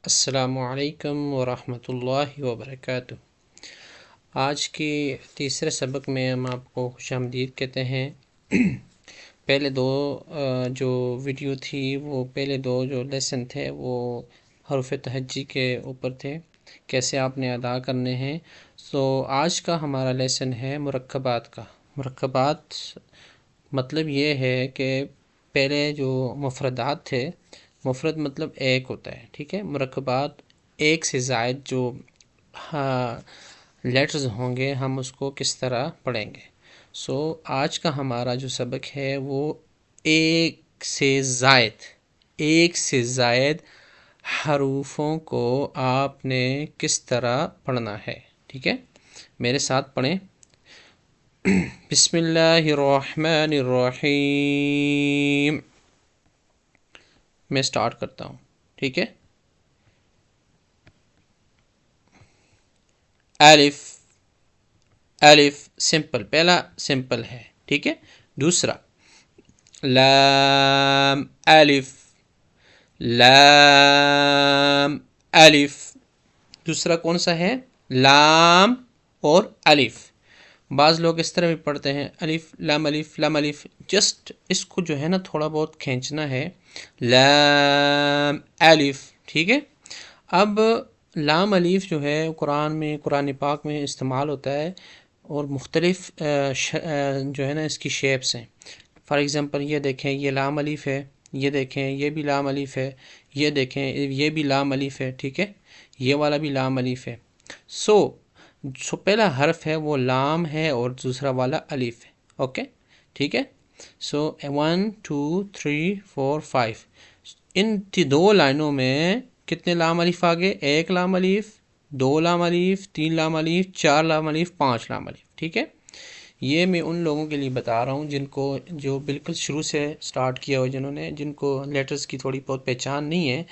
السلام علیکم ورحمۃ اللہ وبرکاتہ۔ آج کے تیسرے سبق میں ہم آپ کو خوش آمدید کہتے ہیں۔ پہلے دو جو ویڈیو تھی وہ پہلے دو جو لیسن تھے وہ حروف تہجی کے اوپر تھے، کیسے آپ نے ادا کرنے ہیں۔ آج کا ہمارا لیسن ہے مرکبات کا۔ مرکبات مطلب یہ ہے کہ پہلے جو مفردات تھے، مفرد مطلب ایک ہوتا ہے، ٹھیک ہے۔ مرکبات ایک سے زائد جو لیٹرز ہوں گے ہم اس کو کس طرح پڑھیں گے۔ آج کا ہمارا جو سبق ہے وہ ایک سے زائد حروفوں کو آپ نے کس طرح پڑھنا ہے، ٹھیک ہے۔ میرے ساتھ پڑھیں۔ بسم اللہ الرحمن الرحیم۔ میں سٹارٹ کرتا ہوں، ٹھیک ہے۔ الف سمپل، پہلا سمپل ہے، ٹھیک ہے۔ دوسرا لام الف، دوسرا کون سا ہے؟ لام اور الف۔ بعض لوگ اس طرح بھی پڑھتے ہیں الف لام الف، جسٹ اس کو جو ہے نا تھوڑا بہت کھینچنا ہے، لام الف، ٹھیک ہے۔ اب لام الف جو ہے قرآن پاک میں استعمال ہوتا ہے، اور مختلف جو ہے نا اس کی شیپس ہیں۔ فار ایگزامپل یہ دیکھیں، یہ لام الف ہے، یہ دیکھیں یہ بھی لام الف ہے، یہ دیکھیں یہ بھی لام الف ہے، ٹھیک ہے، یہ والا بھی لام الف ہے۔ سو پہلا حرف ہے وہ لام ہے اور دوسرا والا الف ہے، اوکے، ٹھیک ہے۔ 1 2 3 4 5، ان دو لائنوں میں کتنے لام الف آگے؟ ایک لام الف، دو لام الف، تین لام الف، چار لام الف، پانچ لام الف، ٹھیک ہے۔ یہ میں ان لوگوں کے لیے بتا رہا ہوں جن کو جو بالکل شروع سے سٹارٹ کیا ہو، جن کو لیٹرز کی تھوڑی بہت پہچان نہیں ہے،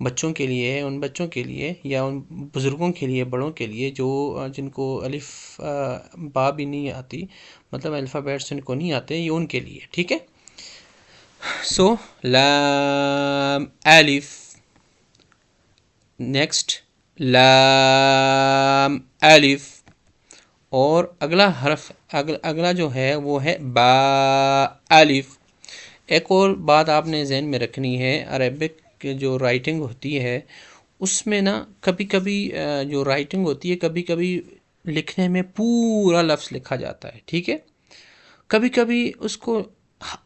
بچوں کے لیے، ان بچوں کے لیے یا ان بزرگوں کے لیے، بڑوں کے لیے جو جن کو الف با بھی نہیں آتی، مطلب الفابیٹس ان کو نہیں آتے، یہ ان کے لیے، ٹھیک ہے۔ لام الف، نیکسٹ لام الف، اور اگلا حرف اگلا جو ہے وہ ہے با الف۔ ایک اور بات آپ نے ذہن میں رکھنی ہے، عربک جو رائٹنگ ہوتی ہے اس میں نا کبھی کبھی جو رائٹنگ ہوتی ہے کبھی کبھی لکھنے میں پورا لفظ لکھا جاتا ہے، ٹھیک ہے۔ کبھی کبھی اس کو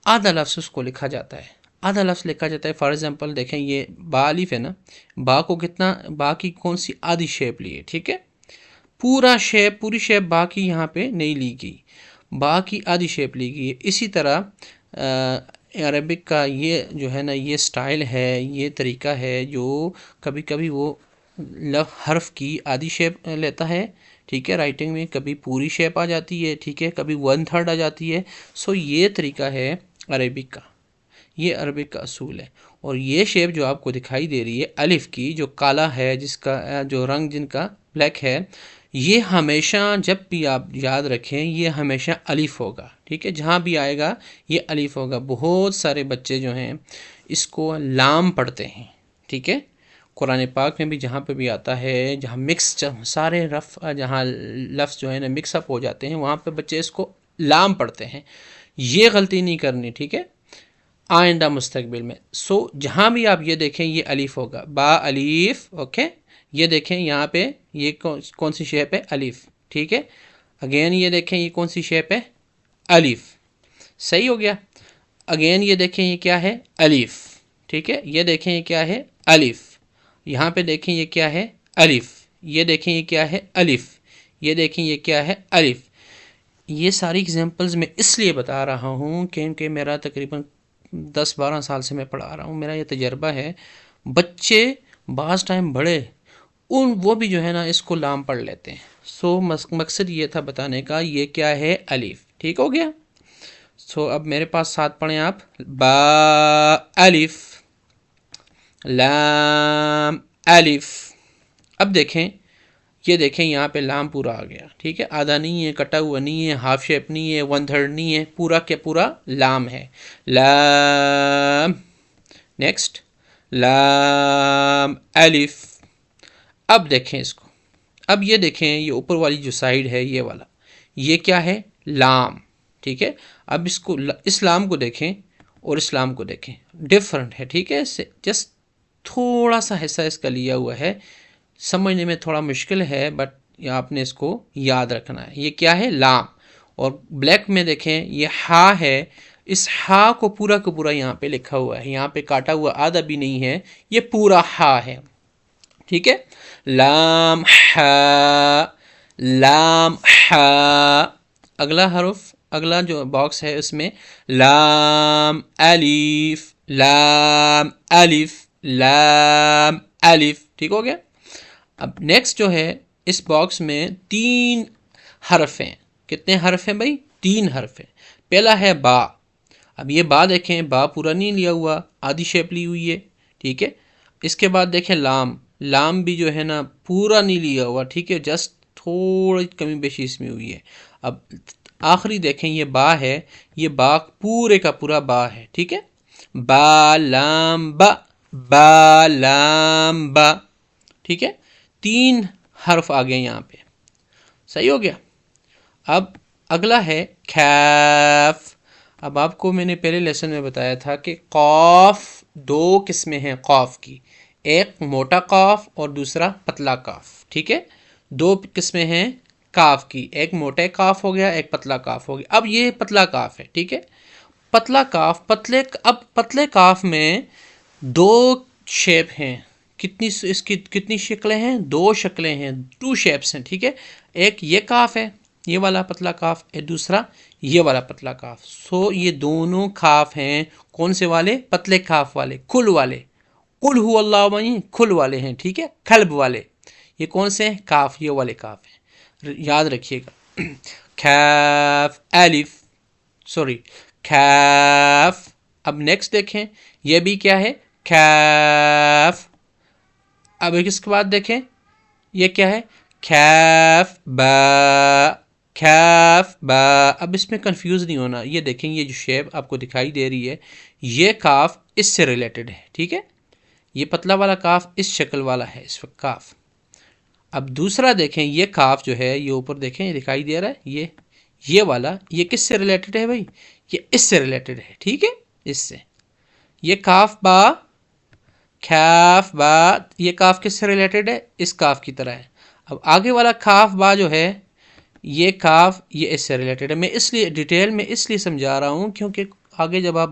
آدھا لفظ اس کو لکھا جاتا ہے، آدھا لفظ لکھا جاتا ہے۔ فار ایگزامپل دیکھیں، یہ با الف ہے نا، با کو کتنا، با کی کون سی آدھی شیپ لی ہے، ٹھیک ہے۔ پوری شیپ با کی یہاں پہ نہیں لی گئی، با کی آدھی شیپ لی گئی ہے۔ اسی طرح عربک کا یہ جو ہے نا یہ سٹائل ہے، یہ طریقہ ہے جو کبھی کبھی وہ حرف کی آدھی شیپ لیتا ہے، ٹھیک ہے، رائٹنگ میں کبھی پوری شیپ آ جاتی ہے، ٹھیک ہے، کبھی 1/3 آ جاتی ہے۔ یہ طریقہ ہے عربک کا، یہ عربک کا اصول ہے۔ اور یہ شیپ جو آپ کو دکھائی دے رہی ہے الف کی، جو کالا ہے، جس کا جو رنگ جن کا بلیک ہے، یہ ہمیشہ جب بھی آپ یاد رکھیں یہ ہمیشہ الف ہوگا، ٹھیک ہے، جہاں بھی آئے گا یہ الف ہوگا۔ بہت سارے بچے جو ہیں اس کو لام پڑھتے ہیں، ٹھیک ہے۔ قرآن پاک میں بھی جہاں پہ بھی آتا ہے، جہاں سارے جہاں لفظ جو ہے نا مکس اپ ہو جاتے ہیں، وہاں پہ بچے اس کو لام پڑھتے ہیں۔ یہ غلطی نہیں کرنی، ٹھیک ہے، آئندہ مستقبل میں۔ جہاں بھی آپ یہ دیکھیں یہ الف ہوگا، با الف، اوکے۔ یہ دیکھیں یہاں پہ یہ کون سی شیپ ہے؟ الف، ٹھیک ہے۔ اگین یہ دیکھیں یہ کون سی شیپ ہے؟ الف، صحیح ہو گیا۔ اگین یہ دیکھیں یہ کیا ہے؟ الف، ٹھیک ہے۔ یہ دیکھیں یہ کیا ہے؟ الف۔ یہاں پہ دیکھیں یہ کیا ہے؟ الف۔ یہ دیکھیں یہ کیا ہے؟ الف۔ یہ دیکھیں یہ کیا ہے؟ الف۔ یہ ساری ایگزامپلز میں اس لیے بتا رہا ہوں کہ میرا تقریباً 10-12 سال سے میں پڑھا رہا ہوں، میرا یہ تجربہ ہے۔ بچے بعض ٹائم بڑے وہ بھی جو ہے نا اس کو لام پڑھ لیتے ہیں۔ مقصد یہ تھا بتانے کا، یہ کیا ہے؟ الف، ٹھیک ہو گیا۔ اب میرے پاس ساتھ پڑھیں آپ، با الف لام الف۔ اب دیکھیں، یہ دیکھیں یہاں پہ لام پورا آ گیا، ٹھیک ہے، آدھا نہیں ہے، کٹا ہوا نہیں ہے، ہاف شیپ نہیں ہے، 1/3 نہیں ہے، پورا کے پورا لام ہے، لام۔ نیکسٹ لام الف اب دیکھیں اس کو، اب یہ دیکھیں یہ اوپر والی جو سائڈ ہے یہ والا، یہ کیا ہے؟ لام، ٹھیک ہے؟ اب اس کو، اس لام کو دیکھیں اور اس لام کو دیکھیں، ڈفرنٹ ہے، ٹھیک ہے؟ اس سے جسٹ تھوڑا سا حصہ اس کا لیا ہوا ہے، سمجھنے میں تھوڑا مشکل ہے، بٹ آپ نے اس کو یاد رکھنا ہے۔ یہ کیا ہے؟ لام۔ اور بلیک میں دیکھیں یہ ہا ہے، اس ہا کو پورا کا پورا یہاں پہ لکھا ہوا ہے، یہاں پہ کاٹا ہوا آدھا بھی نہیں ہے، یہ پورا ہا ہے، ٹھیک ہے؟ لام ہا، لام ہا۔ اگلا حرف، اگلا جو باکس ہے اس میں لام الف، لام الف، لام الف، ٹھیک ہو گیا؟ اب نیکسٹ جو ہے اس باکس میں 3 حرف ہیں۔ کتنے حرف ہیں بھائی؟ 3 حرف ہیں۔ پہلا ہے با، اب یہ با دیکھیں، با پورا نہیں لیا ہوا، آدھی شیپ لی ہوئی ہے، ٹھیک ہے؟ اس کے بعد دیکھیں لام، لام بھی جو ہے نا پورا نہیں لیا ہوا، ٹھیک ہے؟ جسٹ تھوڑی کمی بیشی اس میں ہوئی ہے۔ اب آخری دیکھیں یہ با ہے، یہ با پورے کا پورا با ہے، ٹھیک ہے؟ با لام با، با لام با، ٹھیک ہے؟ 3 حرف آ گئے یہاں پہ، صحیح ہو گیا؟ اب اگلا ہے کیف۔ اب آپ کو میں نے پہلے لیسن میں بتایا تھا کہ قاف 2 قسمیں ہیں قاف کی، ایک موٹا قاف اور دوسرا پتلا قاف، ٹھیک ہے؟ 2 قسمیں ہیں کاف کی، ایک موٹے کاف ہو گیا، ایک پتلا کاف ہو گیا۔ اب یہ پتلا کاف ہے، ٹھیک ہے؟ پتلا کاف، اب پتلے کاف میں 2 شیپ ہیں، اس کی کتنی شکلیں ہیں؟ 2 شکلیں ہیں، 2 شیپس ہیں، ٹھیک ہے؟ ایک یہ کاف ہے، یہ والا پتلا کاف، ایک دوسرا یہ والا پتلا کاف۔ یہ دونوں کاف ہیں کون سے والے؟ پتلے کاف والے، کل والے، قل هو اللہ وہیں کھل والے ہیں، ٹھیک ہے؟ کھلب والے، یہ کون سے ہیں؟ کاف، یہ والے کاف ہیں، یاد رکھیے گا۔ کاف الف، سوری کاف۔ اب نیکسٹ دیکھیں یہ بھی کیا ہے؟ کاف۔ اب اس کے بعد دیکھیں یہ کیا ہے؟ کاف با، کاف با۔ اب اس میں کنفیوز نہیں ہونا، یہ دیکھیں یہ جو شیپ آپ کو دکھائی دے رہی ہے یہ کاف اس سے ریلیٹڈ ہے، ٹھیک ہے؟ یہ پتلا والا کاف اس شکل والا ہے اس وقت کاف۔ اب دوسرا دیکھیں یہ کاف جو ہے، یہ اوپر دیکھیں یہ دکھائی دے رہا ہے، یہ والا، یہ کس سے ریلیٹڈ ہے بھائی؟ یہ اس سے ریلیٹڈ ہے، ٹھیک ہے؟ اس سے یہ کاف با، کاف با، یہ کاف کس سے ریلیٹڈ ہے؟ اس کاف کی طرح ہے۔ اب آگے والا کاف با جو ہے یہ کاف، یہ اس سے ریلیٹڈ ہے۔ میں اس لیے ڈیٹیل میں اس لیے سمجھا رہا ہوں کیونکہ آگے جب آپ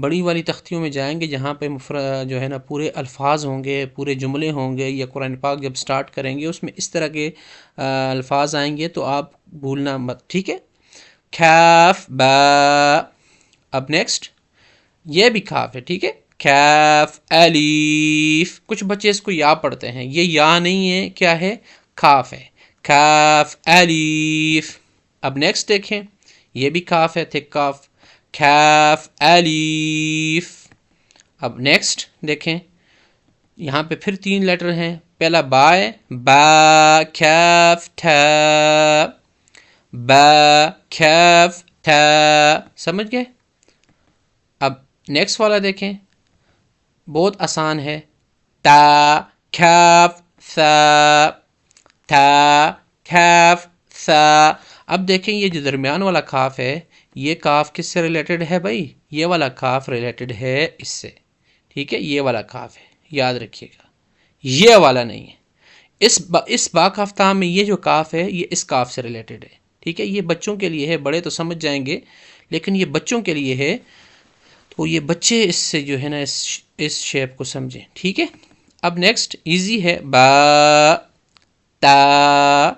بڑی والی تختیوں میں جائیں گے جہاں پہ جو ہے نا پورے الفاظ ہوں گے، پورے جملے ہوں گے، یا قرآن پاک جب سٹارٹ کریں گے اس میں اس طرح کے الفاظ آئیں گے تو آپ بھولنا مت، ٹھیک ہے؟ کاف با۔ اب نیکسٹ یہ بھی کاف ہے، ٹھیک ہے؟ کاف الف۔ کچھ بچے اس کو یا پڑھتے ہیں، یہ یا نہیں ہے، کیا ہے؟ کاف ہے، کاف الف۔ اب نیکسٹ دیکھیں یہ بھی کاف ہے، تھک کاف، کاف الف۔ اب نیکسٹ دیکھیں یہاں پہ پھر 3 لیٹر ہیں، پہلا با ہے، با کاف تھا، با کاف تھا، سمجھ گئے؟ اب نیکسٹ والا دیکھیں بہت آسان ہے، تا کاف ثا، تا کاف ثا۔ اب دیکھیں یہ جو درمیان والا کاف ہے یہ کاف کس سے ریلیٹڈ ہے بھائی؟ یہ والا کاف ریلیٹڈ ہے اس سے، ٹھیک ہے؟ یہ والا کاف ہے، یاد رکھیے گا، یہ والا نہیں ہے۔ اس با کافتہ میں یہ جو کاف ہے یہ اس کاف سے ریلیٹڈ ہے، ٹھیک ہے؟ یہ بچوں کے لیے ہے، بڑے تو سمجھ جائیں گے لیکن یہ بچوں کے لیے ہے، تو یہ بچے اس سے جو ہے نا اس شیپ کو سمجھیں، ٹھیک ہے؟ اب نیکسٹ ایزی ہے، با، تا،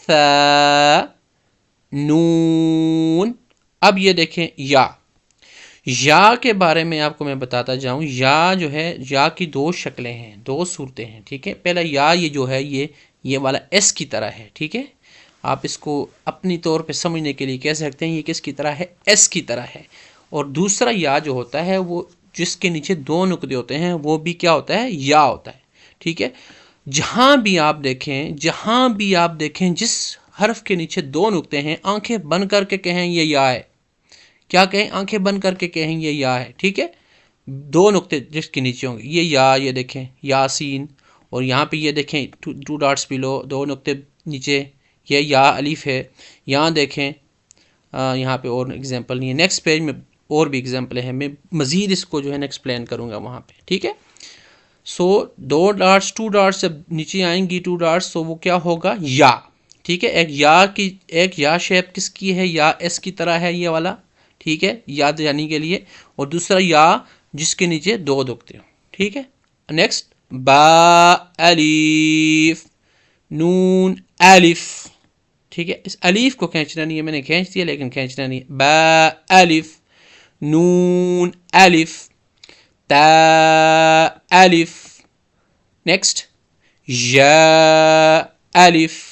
ثا، نون۔ اب یہ دیکھیں یا کے بارے میں آپ کو میں بتاتا جاؤں، یا جو ہے یا کی 2 شکلیں ہیں، 2 صورتیں ہیں، ٹھیک ہے؟ پہلا یا یہ جو ہے یہ والا ایس کی طرح ہے، ٹھیک ہے؟ آپ اس کو اپنی طور پہ سمجھنے کے لیے کہہ سکتے ہیں یہ کس کی طرح ہے؟ ایس کی طرح ہے۔ اور دوسرا یا جو ہوتا ہے وہ جس کے نیچے 2 نقطے ہوتے ہیں وہ بھی کیا ہوتا ہے؟ یا ہوتا ہے، ٹھیک ہے؟ جہاں بھی آپ دیکھیں جس حرف کے نیچے 2 نقطے ہیں آنکھیں بند کر کے کہیں یہ یا ہے، کیا کہیں؟ آنکھیں بند کر کے کہیں یہ یا ہے، ٹھیک ہے؟ 2 نقطے جس کے نیچے ہوں گے یہ یا، یہ دیکھیں یاسین، اور یہاں پہ یہ دیکھیں 2 ڈاٹس بلو، 2 نقطے نیچے، یہ یا الف ہے. یہاں دیکھیں یہاں پہ اور ایگزامپل نہیں ہے. نیکسٹ پیج میں اور بھی ایگزامپل ہے، میں مزید اس کو جو ہے نا ایکسپلین کروں گا وہاں پہ. ٹھیک ہے. سو 2 ڈاٹس 2 ڈاٹس جب نیچے آئیں گی 2 ڈاٹس تو وہ کیا ہوگا؟ یا. ٹھیک ہے. ایک یا شیپ کس کی ہے؟ یا ایس کی طرح ہے یہ والا. ٹھیک ہے، یاد جانی کے لیے. اور دوسرا یا جس کے نیچے 2 نقطے ہوں. ٹھیک ہے. نیکسٹ با الف نون الف. ٹھیک ہے. اس الف کو کھینچنا نہیں ہے، میں نے کھینچ دیا لیکن کھینچنا نہیں. با الف نون الف تا الف. نیکسٹ یا الف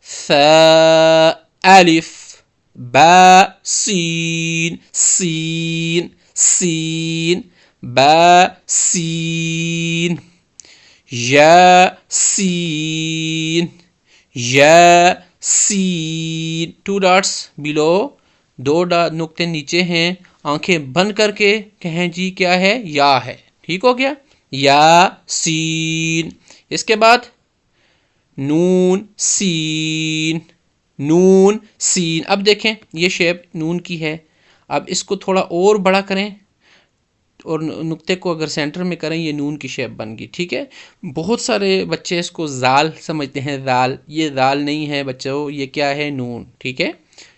ثا الف با سین سین سین با سین یا سین یا سین. 2 ڈاٹس بلو، 2 نقطے نیچے ہیں. آنکھیں بند کر کے کہیں جی کیا ہے؟ یا ہے. ٹھیک ہو گیا. یا سین. اس کے بعد نون سین نون سین. اب دیکھیں یہ شیپ نون کی ہے. اب اس کو تھوڑا اور بڑا کریں اور نقطے کو اگر سینٹر میں کریں، یہ نون کی شیپ بن گئی. ٹھیک ہے. بہت سارے بچے اس کو زال سمجھتے ہیں. زال، یہ زال نہیں ہے بچوں، یہ کیا ہے؟ نون. ٹھیک ہے.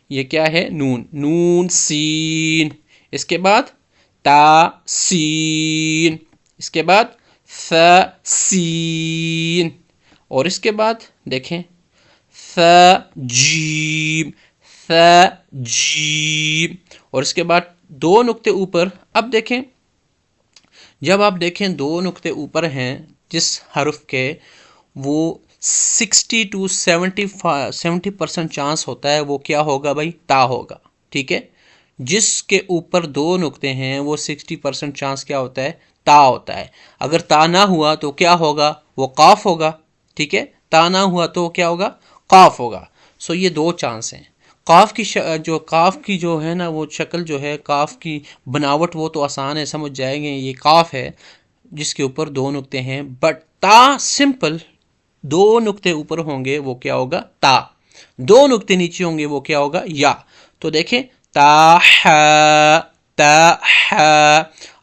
یہ کیا ہے؟ نون. نون سین. اس کے بعد تا سین. اس کے بعد ثا سین. اور اس کے بعد دیکھیں ثا جیم ثا جیم. اور اس کے بعد 2 نقطے اوپر. اب دیکھیں جب آپ دیکھیں 2 نقطے اوپر ہیں جس حرف کے، وہ 60 to 70% چانس ہوتا ہے وہ کیا ہوگا بھائی؟ تا ہوگا. ٹھیک ہے. جس کے اوپر 2 نقطے ہیں وہ 60% چانس کیا ہوتا ہے؟ تا ہوتا ہے. اگر تا نہ ہوا تو کیا ہوگا؟ وہ قاف ہوگا. ٹھیک ہے. تا نہ ہوا تو کیا ہوگا؟ قاف ہوگا. سو یہ 2 چانس ہیں. قاف کی جو ہے نا وہ شکل جو ہے، قاف کی بناوٹ وہ تو آسان ہے، سمجھ جائیں گے یہ قاف ہے جس کے اوپر 2 نقطے ہیں. بٹ تا سمپل 2 نقطے اوپر ہوں گے وہ کیا ہوگا؟ تا. 2 نقطے نیچے ہوں گے وہ کیا ہوگا؟ یا. تو دیکھیں تا ہا.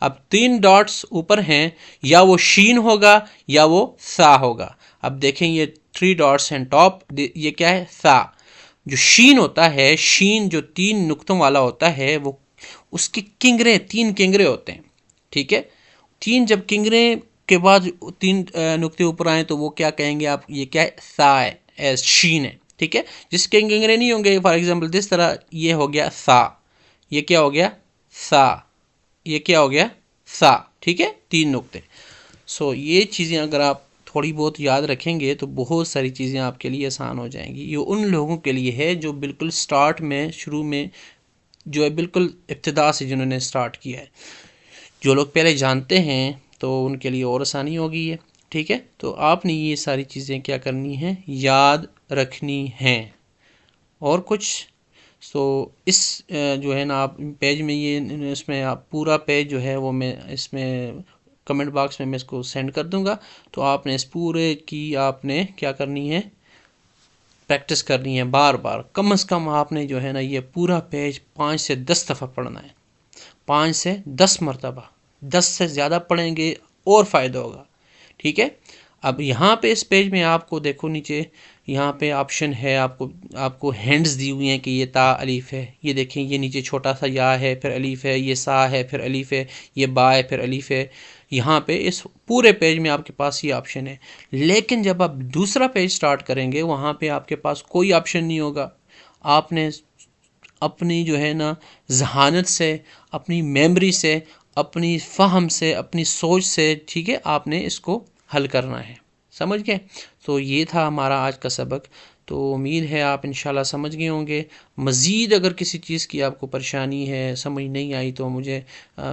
اب 3 ڈاٹس اوپر ہیں، یا وہ شین ہوگا یا وہ سا ہوگا. اب دیکھیں یہ 3 ڈاٹس ہیں ٹاپ، یہ کیا ہے؟ سا. جو شین ہوتا ہے، شین جو 3 نقطوں والا ہوتا ہے، وہ اس کی کنگرے 3 کنگرے ہوتے ہیں. ٹھیک ہے. 3 جب کنگرے کے بعد 3 نقطے اوپر آئیں تو وہ کیا کہیں گے آپ؟ یہ کیا ہے؟ سا ہے، ایز شین ہے. ٹھیک ہے. جس کے کنگرے نہیں ہوں گے، فار ایگزامپل جس طرح یہ ہو گیا سا، یہ کیا ہو گیا؟ سا. یہ کیا ہو گیا؟ سا. ٹھیک ہے. 3 نقطے. سو یہ چیزیں اگر آپ تھوڑی بہت یاد رکھیں گے تو بہت ساری چیزیں آپ کے لیے آسان ہو جائیں گی. یہ ان لوگوں کے لیے ہے جو بالکل سٹارٹ میں، شروع میں جو ہے بالکل ابتدا سے جنہوں نے سٹارٹ کیا ہے. جو لوگ پہلے جانتے ہیں تو ان کے لیے اور آسانی ہوگی ہے. ٹھیک ہے. تو آپ نے یہ ساری چیزیں کیا کرنی ہیں؟ یاد رکھنی ہیں. اور کچھ سو اس جو ہے نا آپ پیج میں یہ اس میں آپ پورا پیج جو ہے وہ میں اس میں کمنٹ باکس میں اس کو سینڈ کر دوں گا. تو آپ نے اس پورے کی آپ نے کیا کرنی ہے؟ پریکٹس کرنی ہے بار بار. کم از کم آپ نے جو ہے نا یہ پورا پیج 5 سے 10 دفعہ پڑھنا ہے. 5 سے 10 مرتبہ. 10 سے زیادہ پڑھیں گے اور فائدہ ہوگا. ٹھیک ہے. اب یہاں پہ اس پیج میں آپ کو دیکھو نیچے یہاں پہ آپشن ہے، آپ کو ہینڈز دی ہوئی ہیں کہ یہ تا الف ہے. یہ دیکھیں یہ نیچے چھوٹا سا یا ہے، پھر الف ہے، یہ سا ہے، پھر الف ہے، یہ با ہے، پھر الف ہے. یہاں پہ اس پورے پیج میں آپ کے پاس یہ آپشن ہے. لیکن جب آپ دوسرا پیج سٹارٹ کریں گے وہاں پہ آپ کے پاس کوئی آپشن نہیں ہوگا. آپ نے اپنی جو ہے نا ذہانت سے، اپنی میموری سے، اپنی فہم سے، اپنی سوچ سے، ٹھیک ہے، آپ نے اس کو حل کرنا ہے. سمجھ گئے؟ تو یہ تھا ہمارا آج کا سبق. تو امید ہے آپ انشاءاللہ سمجھ گئے ہوں گے. مزید اگر کسی چیز کی آپ کو پریشانی ہے، سمجھ نہیں آئی تو مجھے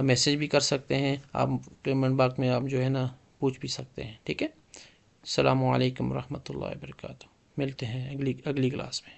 میسیج بھی کر سکتے ہیں. آپ کمنٹ باکس میں آپ جو ہے نا پوچھ بھی سکتے ہیں. ٹھیک ہے. السلام علیکم ورحمۃ اللہ وبرکاتہ. ملتے ہیں اگلی کلاس میں.